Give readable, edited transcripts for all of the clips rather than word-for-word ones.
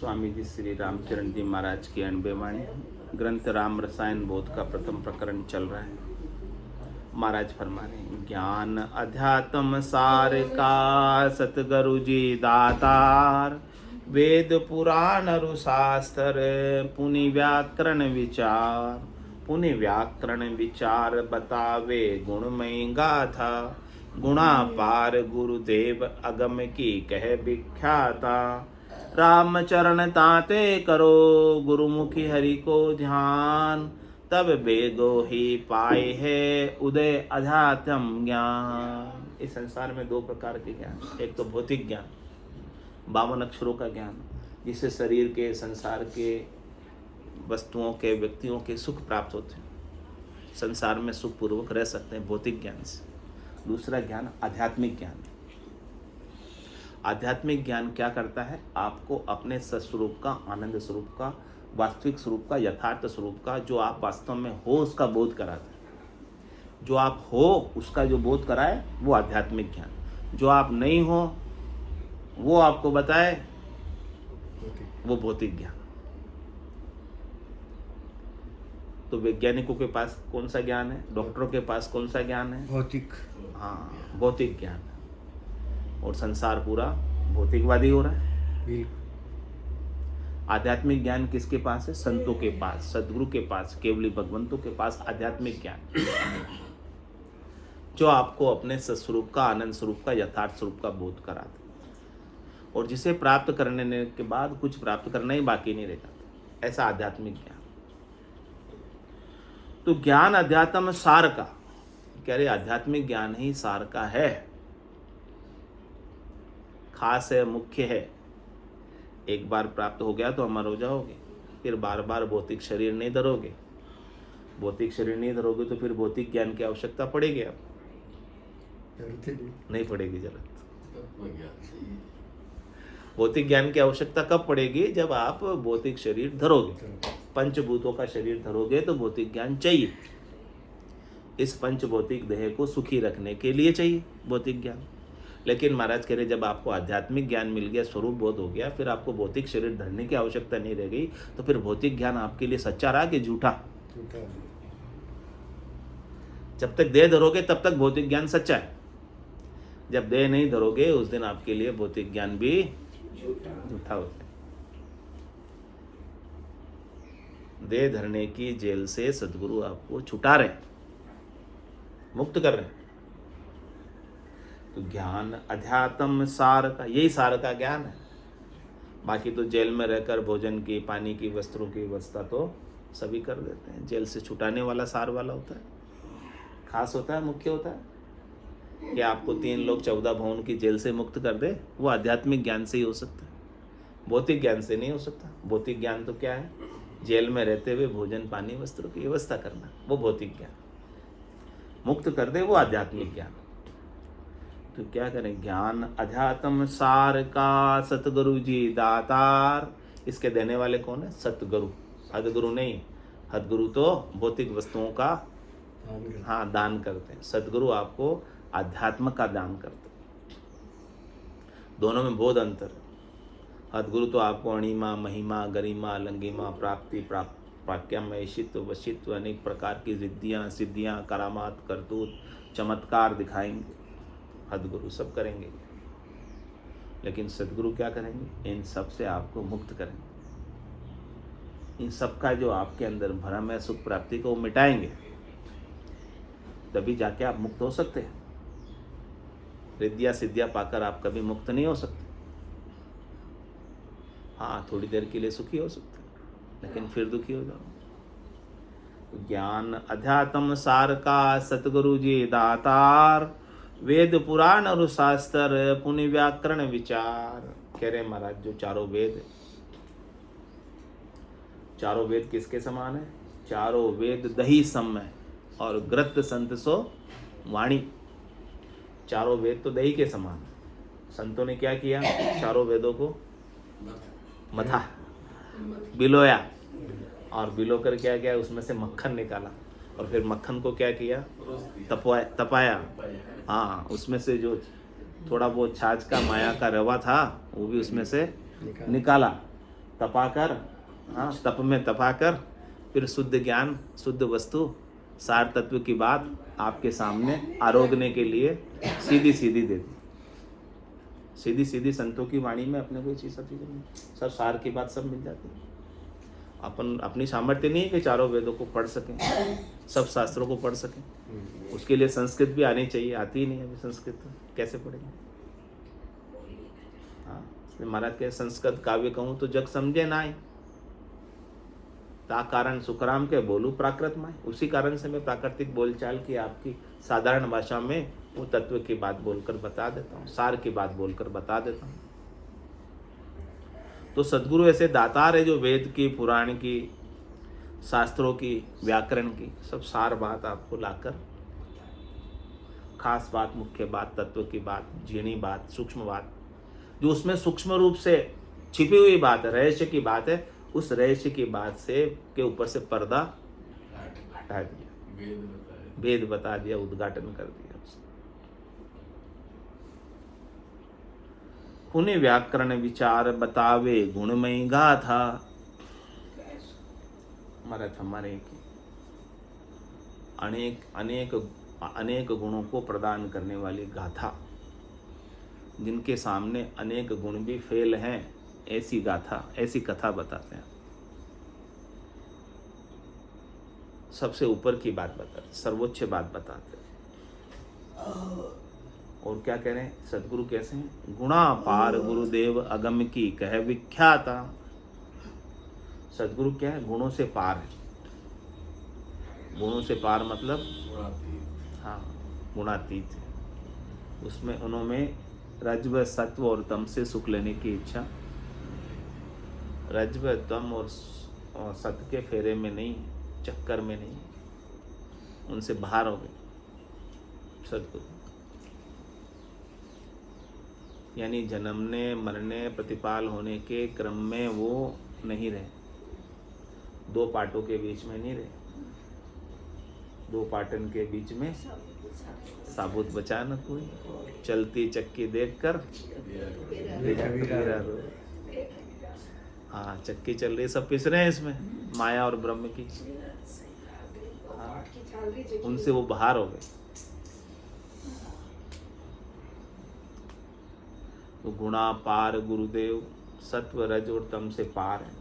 स्वामी जी श्री रामचरण जी महाराज की अणबे वाणी ग्रंथ राम रसायन बोध का प्रथम प्रकरण चल रहा है। महाराज फरमा रहे ज्ञान अध्यात्म सार का सतगुरु जी दातार, वेद पुराण शास्त्र पुनि व्याकरण विचार, पुनि व्याकरण विचार बतावे गुणमय गाथा, गुणा पार गुरुदेव अगम की कह विख्याता, राम चरण ताते करो गुरुमुखी हरि को ध्यान, तब बेगो ही पाए है उदय अध्यात्म ज्ञान। इस संसार में दो प्रकार के ज्ञान, एक तो भौतिक ज्ञान 52 अक्षरों का ज्ञान जिससे शरीर के संसार के वस्तुओं के व्यक्तियों के सुख प्राप्त होते हैं, संसार में सुखपूर्वक रह सकते हैं भौतिक ज्ञान से। दूसरा ज्ञान आध्यात्मिक ज्ञान। आध्यात्मिक ज्ञान क्या करता है? आपको अपने सस्वरूप का, आनंद स्वरूप का, वास्तविक स्वरूप का, यथार्थ स्वरूप का, जो आप वास्तव में हो उसका बोध कराता है। जो आप हो उसका जो बोध कराए वो आध्यात्मिक ज्ञान। जो आप नहीं हो वो आपको बताए वो भौतिक ज्ञान। तो वैज्ञानिकों के पास कौन सा ज्ञान है? डॉक्टरों के पास कौन सा ज्ञान है? भौतिक। हाँ, भौतिक ज्ञान। और संसार पूरा भौतिकवादी हो रहा है। आध्यात्मिक ज्ञान किसके पास है? संतों के पास, सदगुरु के पास, केवली भगवंतों के पास आध्यात्मिक ज्ञान, जो आपको अपने सस्वरूप का, आनंद स्वरूप का, यथार्थ स्वरूप का बोध कराता है और जिसे प्राप्त करने के बाद कुछ प्राप्त करना ही बाकी नहीं रहता। ऐसा आध्यात्मिक ज्ञान। तो ज्ञान अध्यात्म सार का, कह रहे आध्यात्मिक ज्ञान ही सार का है, खास है, मुख्य है। एक बार प्राप्त हो गया तो अमर हो जाओगे, फिर बार बार भौतिक शरीर नहीं धरोगे। भौतिक शरीर नहीं धरोगे तो फिर भौतिक ज्ञान की आवश्यकता पड़ेगी? आप नहीं पड़ेगी जरूरत। भौतिक ज्ञान की आवश्यकता कब पड़ेगी? जब आप भौतिक शरीर धरोगे, पंचभूतों का शरीर धरोगे तो भौतिक ज्ञान चाहिए। इस पंचभौतिक देह को सुखी रखने के लिए चाहिए भौतिक ज्ञान। लेकिन महाराज कह रहे जब आपको आध्यात्मिक ज्ञान मिल गया, स्वरूप बोध हो गया, फिर आपको भौतिक शरीर धरने की आवश्यकता नहीं रह गई, तो फिर भौतिक ज्ञान आपके लिए सच्चा रहा कि झूठा? जब तक देह धरोगे तब तक भौतिक ज्ञान सच्चा है। जब देह नहीं धरोगे उस दिन आपके लिए भौतिक ज्ञान भी झूठा होता है। देह धरने की जेल से सदगुरु आपको छुटा रहे, मुक्त कर रहे हैं। तो ज्ञान अध्यात्म सार का, यही सार का ज्ञान है। बाकी तो जेल में रहकर भोजन की, पानी की, वस्त्रों की व्यवस्था तो सभी कर देते हैं। जेल से छुटाने वाला सार वाला होता है, खास होता है, मुख्य होता है। कि आपको 3 लोग 14 भवन की जेल से मुक्त कर दे, वो आध्यात्मिक ज्ञान से ही हो सकता है, भौतिक ज्ञान से नहीं हो सकता। भौतिक ज्ञान तो क्या है? जेल में रहते हुए भोजन, पानी, वस्त्रों की व्यवस्था करना, वो भौतिक ज्ञान। मुक्त कर दे वो आध्यात्मिक ज्ञान। तो क्या करें? ज्ञान अध्यात्म सार का सतगुरु जी दातार। इसके देने वाले कौन है? सतगुरु, हदगुरु नहीं। हदगुरु तो भौतिक वस्तुओं का दान करते हैं। सतगुरु आपको अध्यात्म का दान करते हैं। दोनों में बहुत अंतर है। हदगुरु तो आपको अणिमा, महिमा, गरिमा, लंगिमा, प्राप्ति, प्राक्यम, ऐशित्व, वशित्व, अनेक प्रकार की रिद्धियाँ, सिद्धियाँ, करामात, करतूत, चमत्कार दिखाएंगे। हदगुरु सब करेंगे, लेकिन सदगुरु क्या करेंगे? इन सब से आपको मुक्त करेंगे। इन सब का जो आपके अंदर भ्रम है सुख प्राप्ति को मिटाएंगे, तभी जाके आप मुक्त हो सकते हैं। रिद्धियाँ सिद्धियाँ पाकर आप कभी मुक्त नहीं हो सकते। हाँ, थोड़ी देर के लिए सुखी हो सकते हैं, लेकिन फिर दुखी हो जाओ। ज्ञान अध्यात्म सार का सतगुरु जी दातार, वेद पुराण और शास्त्र पुनि व्याकरण विचार। कह रहे महाराज जो चारों वेद किसके समान है? चारों वेद दही सम है और ग्रत संत सो वाणी। चारों वेद तो दही के समान है। संतों ने क्या किया? चारों वेदों को मथा, बिलोया, और बिलो कर क्या किया? उसमें से मक्खन निकाला, और फिर मक्खन को क्या किया? तपाया। हाँ, उसमें से जो थोड़ा बहुत छाछ का, माया का रवा था वो भी उसमें से निकाला, तपाकर, हाँ तप में तपाकर फिर शुद्ध ज्ञान, शुद्ध वस्तु, सार तत्व की बात आपके सामने आरोगने के लिए सीधी सीधी दे दी। सीधी सीधी संतों की वाणी में अपने कोई चीज़ अभी नहीं, सब सार की बात सब मिल जाती है। अपन अपनी सामर्थ्य नहीं है कि चारों वेदों को पढ़ सकें, सब शास्त्रों को पढ़ सकें। उसके लिए संस्कृत भी आनी चाहिए, आती ही नहीं अभी संस्कृत, कैसे पढ़ेंगे? हाँ, इसलिए महाराज के संस्कृत काव्य कहूँ तो जग समझे ना आए, ता कारण सुखराम के बोलू प्राकृत माय। उसी कारण से मैं प्राकृतिक बोलचाल की आपकी साधारण भाषा में वो तत्व की बात बोलकर बता देता हूँ, सार की बात बोलकर बता देता हूँ। तो सद्गुरु ऐसे दातार है जो वेद की, पुराण की, शास्त्रों की, व्याकरण की सब सार बात आपको लाकर, खास बात, मुख्य बात, तत्व की बात, झीणी बात, सूक्ष्म बात, जो उसमें सूक्ष्म रूप से छिपी हुई बात है, रहस्य की बात है, उस रहस्य की बात से के ऊपर से पर्दा हटा दिया, वेद बता दिया, उद्घाटन कर दिया। पुण्य व्याकरण विचार बतावे गुणमयी गाथा। हमारे की अनेक गुणों को प्रदान करने वाली गाथा, जिनके सामने अनेक गुण भी फेल हैं, ऐसी गाथा, ऐसी कथा बताते हैं। सबसे ऊपर की बात बताते, सर्वोच्च बात बताते। और क्या कह रहे हैं सदगुरु? कैसे हैं? गुणा पार गुरुदेव अगम की कह विख्याता। सदगुरु क्या है? गुणों से पार है। गुणों से पार मतलब हाँ, गुणातीत है। उसमें उन्होंने रज्व, सत्व और तम से सुख लेने की इच्छा, रज्व, तम और सत्व के फेरे में नहीं, चक्कर में नहीं, उनसे बाहर हो गए सदगुरु। यानी जन्मने, मरने, प्रतिपाल होने के क्रम में वो नहीं रहे, दो पाटों के बीच में नहीं रहे, दो पाटन के बीच में साबुत बचा न कोई, चलती चक्की देखकर हाँ, चक्की चल रही, सब पिस रहे हैं इसमें, माया और ब्रह्म की। हाँ, उनसे वो बाहर हो गए। तो गुणा पार गुरुदेव, सत्व, रज और तम से पार है।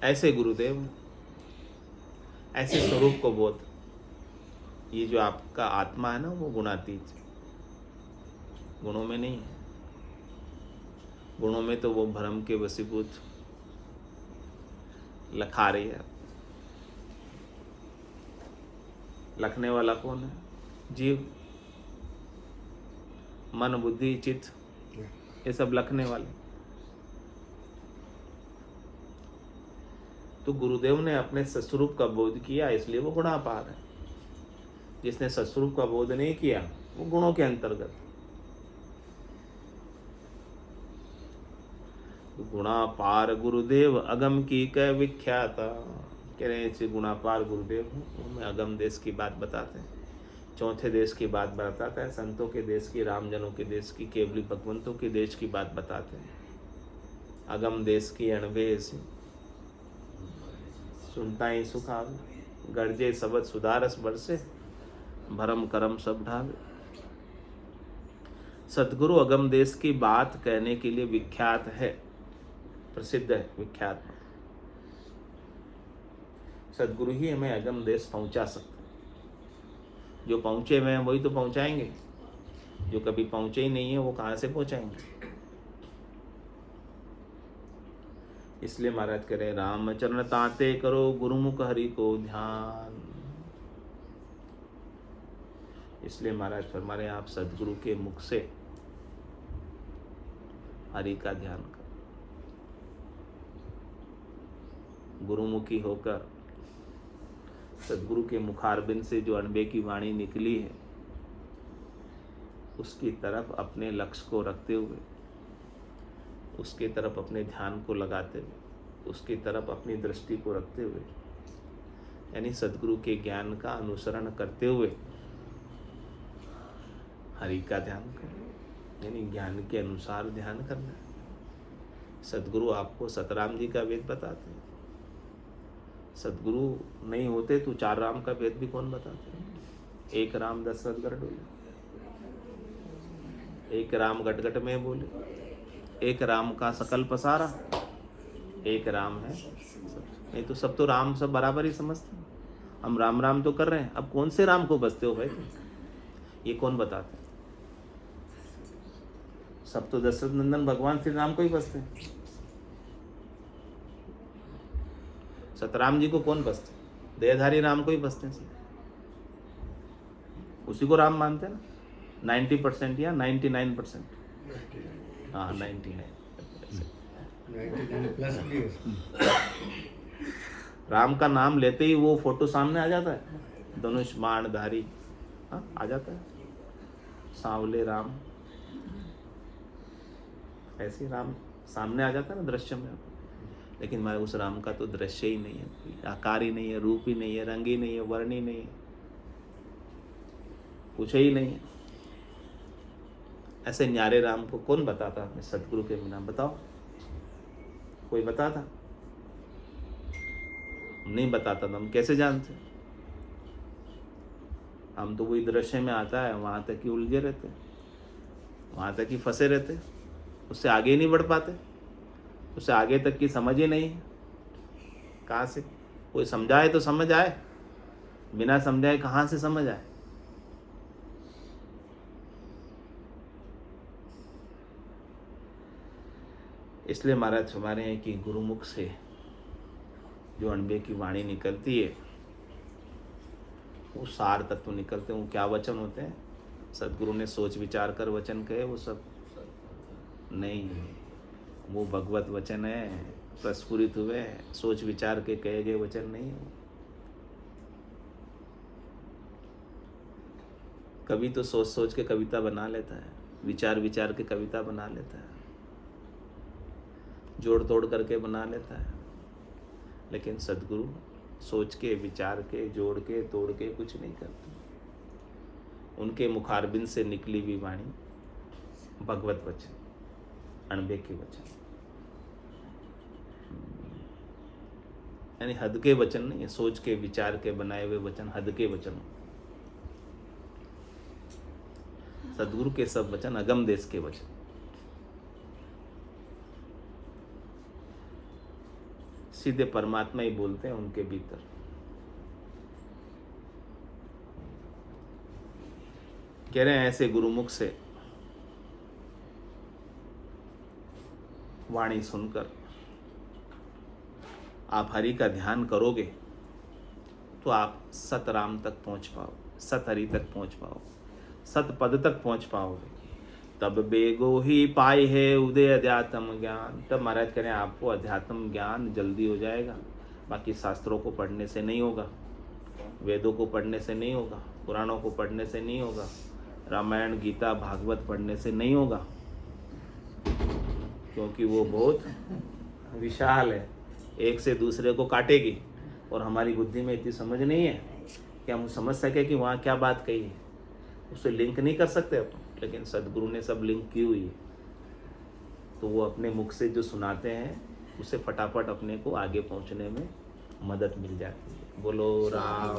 ऐसे गुरुदेव, ऐसे स्वरूप को बोध, ये जो आपका आत्मा है ना, वो गुणातीत है, गुणों में नहीं है। गुणों में तो वो भ्रम के वशीभूत लखा रही है। लखने वाला कौन है? जीव, मन, बुद्धि, चित्त, ये सब लखने वाले। तो गुरुदेव ने अपने सत्स्वरूप का बोध किया, इसलिए वो गुणापार है। जिसने सत्स्वरूप का बोध नहीं किया वो गुणों के अंतर्गत। तो गुणापार गुरुदेव अगम की कह विख्याता। कह रहे हैं गुणापार गुरुदेव हमें अगम देश की बात बताते हैं, चौथे देश की बात बताता है, संतों के देश की, रामजनों के देश की, केवली भगवंतों के देश की बात बताते हैं। अगम देश की अणबे से सुनता ही सुख आवे, गर्जे सबद सुधारस बरसे, भरम करम सब ढावे। सतगुरु अगम देश की बात कहने के लिए विख्यात है, प्रसिद्ध है, विख्यात। सतगुरु ही हमें अगम देश पहुंचा सकते। जो पहुंचे हुए हैं वही तो पहुंचाएंगे, जो कभी पहुंचे ही नहीं है वो कहाँ से पहुंचाएंगे। इसलिए महाराज कह रहे रामचरण ताते करो गुरुमुख हरि को ध्यान। इसलिए महाराज फरमा रहे आप सदगुरु के मुख से हरि का ध्यान करो। गुरुमुखी होकर सदगुरु के मुखारबिंद से जो अनबे की वाणी निकली है उसकी तरफ अपने लक्ष्य को रखते हुए, उसकी तरफ अपने ध्यान को लगाते हुए, उसकी तरफ अपनी दृष्टि को रखते हुए, यानी सदगुरु के ज्ञान का अनुसरण करते हुए हरि का ध्यान करो। यानी ज्ञान के अनुसार ध्यान करना। सदगुरु आपको सतराम जी का वेद बताते हैं। सदगुरु नहीं होते तो 4 राम का वेद भी कौन बताते? एक राम दशरथ गढ़ डोले, एक राम गटगट में बोले, एक राम का सकल पसारा, एक राम है। नहीं तो सब तो राम सब बराबर ही समझते हैं। हम राम राम तो कर रहे हैं, अब कौन से राम को बसते हो भाई? ये कौन बताते हैं? सब तो दशरथ नंदन भगवान श्री राम को ही बसते हैं। सतराम जी को कौन बसते? देहधारी राम को ही बसते हैं सब। उसी को राम मानते हैं ना 90% या 99%? हाँ 99%। राम का नाम लेते ही वो फोटो सामने आ जाता है, धनुष बाणधारी, हाँ आ जाता है, सांवले राम, ऐसे राम सामने आ जाता है ना दृश्य में। लेकिन हमारे उस राम का तो दृश्य ही नहीं है, आकार ही नहीं है, रूप ही नहीं है, रंग ही नहीं है, वर्ण ही नहीं है, कुछ ही नहीं है। ऐसे न्यारे राम को कौन बताता अपने सदगुरु के बिना? बताओ, कोई बताता? नहीं बताता तो हम कैसे जानते? हम तो वही दृश्य में आता है वहां तक ही उलझे रहते, वहां तक ही फंसे रहते, उससे आगे ही नहीं बढ़ पाते, उससे आगे तक की समझ ही नहीं है। कहाँ से कोई समझाए तो समझ आए, बिना समझाए कहाँ से समझ आए? इसलिए महाराज हमारे हैं कि गुरुमुख से जो अणबे की वाणी निकलती है वो सार तत्व निकलते हैं। वो क्या वचन होते हैं? सदगुरु ने सोच विचार कर वचन कहे, वो सब नहीं, वो भगवत वचन है, प्रस्फुरित हुए, सोच विचार के कहे गए वचन नहीं। कभी तो सोच सोच के कविता बना लेता है, विचार विचार के कविता बना लेता है, जोड़ तोड़ करके बना लेता है। लेकिन सदगुरु सोच के विचार के जोड़ के तोड़ के कुछ नहीं करते। उनके मुखारबिंद से निकली हुई वाणी भगवत वचन, अणबे के वचन, यानी हद के वचन नहीं है, सोच के विचार के बनाए हुए वचन हद के वचन। सदगुरु के सब वचन अगम देश के वचन। सीधे परमात्मा ही बोलते हैं उनके भीतर। कह रहे हैं ऐसे गुरुमुख से वाणी सुनकर आप हरि का ध्यान करोगे तो आप सतराम तक पहुंच पाओ, सत हरि तक पहुंच पाओ, सत पद तक पहुंच पाओगे। तब बेगो ही पाए है उदय अध्यात्म ज्ञान। तब महाराज करें आपको अध्यात्म ज्ञान जल्दी हो जाएगा। बाकी शास्त्रों को पढ़ने से नहीं होगा, वेदों को पढ़ने से नहीं होगा, पुराणों को पढ़ने से नहीं होगा, रामायण गीता भागवत पढ़ने से नहीं होगा, क्योंकि वो बहुत विशाल है, एक से दूसरे को काटेगी। और हमारी बुद्धि में इतनी समझ नहीं है कि हम समझ सके कि वहाँ क्या बात कही है, उससे लिंक नहीं कर सकते अपन। लेकिन सदगुरु ने सब लिंक की हुई है, तो वो अपने मुख से जो सुनाते हैं उससे फटाफट अपने को आगे पहुंचने में मदद मिल जाती है। बोलो राम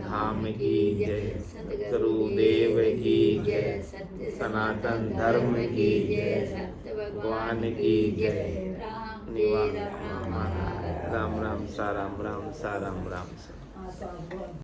धाम की जय, गुरुदेव की जय, सनातन धर्म की जय, भगवान की जय। राम राम सा राम राम सा राम राम सा।